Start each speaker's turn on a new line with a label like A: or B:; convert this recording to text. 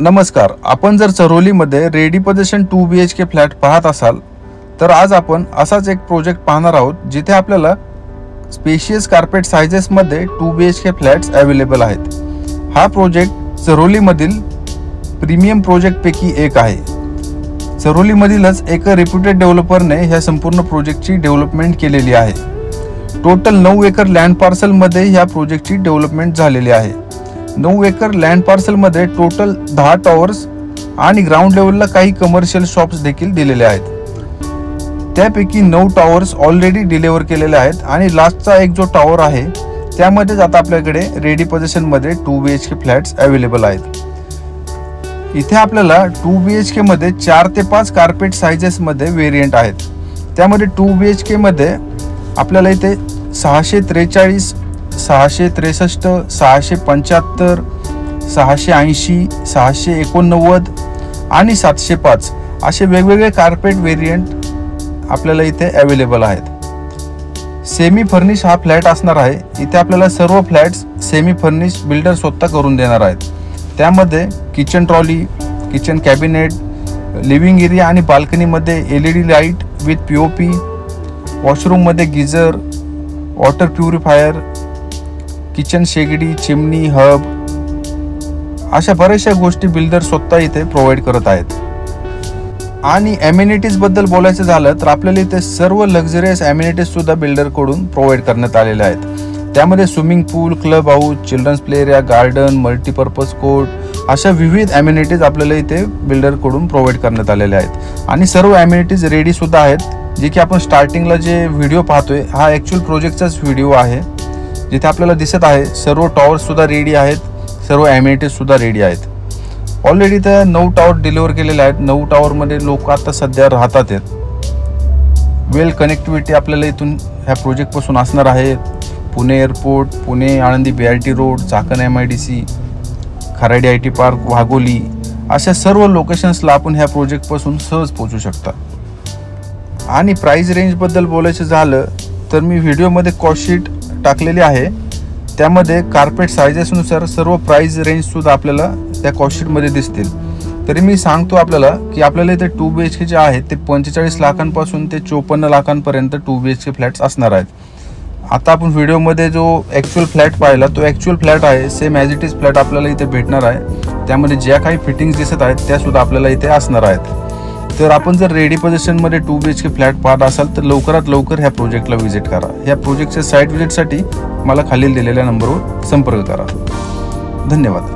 A: नमस्कार. आपण जर चरोलीमध्ये रेडी पोझिशन 2 BHK फ्लॅट पाहत असाल तर आज आपण असाच एक प्रोजेक्ट पाहणार आहोत जिथे आपल्याला स्पेशियस कार्पेट साइजेसमध्ये 2 BHK फ्लॅट्स अवेलेबल आहेत. हा प्रोजेक्ट चरोलीमधील प्रीमियम प्रोजेक्टपैकी एक आहे. चरोलीमधीलच एक रेप्युटेड डेव्हलपरने ह्या संपूर्ण प्रोजेक्टची डेव्हलपमेंट केलेली आहे. टोटल 9 एकर लँड पार्सलमध्ये ह्या प्रोजेक्टची डेव्हलपमेंट झालेली आहे. 9 एकर लँड पार्सलमध्ये टोटल 10 टॉवर्स आणि ग्राउंड लेवलला काही कमर्शियल शॉप्स देखील दिलेले आहेत. त्यापैकी 9 टॉवर्स ऑलरेडी डिलिव्हर केलेले आहेत आणि लास्टचा एक जो टॉवर आहे त्यामध्येच आता आपल्याकडे रेडी पोझिशनमध्ये 2 BHK फ्लॅट्स अवेलेबल आहेत. इथे आपल्याला 2 BHK मध्ये 4 ते 5 कार्पेट साइजेसमध्ये व्हेरियंट आहेत. त्यामध्ये 2 BHK मध्ये आपल्याला इथे 643, 663, 675, 680, 689 आणि 705 असे वेगवेगळे कार्पेट व्हेरियंट आपल्याला इथे अवेलेबल आहेत. सेमी फर्निश हा फ्लॅट असणार आहे. इथे आपल्याला सर्व फ्लॅट्स सेमी फर्निश बिल्डर स्वतः करून देणार आहेत. त्यामध्ये kitchen trolley, kitchen cabinet, living area आणि बाल्कनीमध्ये LED लाईट विथ POP, वॉशरूममध्ये गिझर, वॉटर प्युरिफायर, किचन शेगडी, चिमनी, हब अशा बऱ्याचशा गोष्टी बिल्डर स्वतः इथे प्रोव्हाइड करत आहेत. आणि ॲम्युनिटीज बद्दल बोलायचं झालं तर आपल्याला इथे सर्व लक्झरियस ॲम्युनिटीज सुद्धा बिल्डरकडून प्रोव्हाइड करण्यात आलेल्या आहेत. त्यामध्ये swimming pool, club house, children's play area, garden, multipurpose court अशा विविध ॲम्युनिटीज आपल्याला इथे बिल्डरकडून प्रोव्हाइड करण्यात आलेल्या आहेत. आणि सर्व ॲम्युनिटीज रेडी सुद्धा आहेत. जे की आपण स्टार्टिंगला जे व्हिडिओ पाहतोय हा ॲक्च्युअल प्रोजेक्टचाच व्हिडिओ आहे. जिथे आपल्याला दिसत आहे सर्व टॉवर्स सुद्धा रेडी आहेत, सर्व ॲम्युनिटीज सुद्धा रेडी आहेत. ऑलरेडी तर 9 टॉवर डिलिव्हर केलेले आहेत. 9 टॉवरमध्ये लोक आता सध्या राहतात आहेत. वेल कनेक्टिव्हिटी आपल्याला इथून ह्या प्रोजेक्टपासून असणार आहे. Pune airport, Pune Alandi BRT road, Chakan MIDC, Kharadi IT park, Wagholi अशा सर्व लोकेशन्सला आपण ह्या प्रोजेक्टपासून सहज पोहोचू शकता. आणि प्राइस रेंजबद्दल बोलायचं झालं तर मी व्हिडिओमध्ये कॉस्ट शीट टाकलेली आहे. त्यामध्ये कार्पेट साइजेसनुसार सर्व प्राइस रेंजसुद्धा आपल्याला त्या कॉस्ट शीटमध्ये दिसतील. तरी मी सांगतो आपल्याला की आपल्याला इथे 2 BHK जे आहेत ते 45 लाखांपासून ते 54 लाखांपर्यंत 2 BHK फ्लॅट्स असणार आहेत. आता आपण व्हिडिओमध्ये जो ॲक्च्युअल फ्लॅट पाहिला तो ॲक्च्युअल फ्लॅट आहे. Same as it is flat आपल्याला इथे भेटणार आहे. त्यामध्ये ज्या काही फिटिंग्स दिसत आहेत त्यासुद्धा आपल्याला इथे असणार आहेत. तर आपण जर रेडी पोझिशनमध्ये 2 BHK फ्लॅट पाहत असाल तर लवकरात लवकर ह्या प्रोजेक्टला व्हिजिट करा. ह्या प्रोजेक्टच्या साईट व्हिजिटसाठी मला खालील दिलेल्या नंबरवर संपर्क करा. धन्यवाद.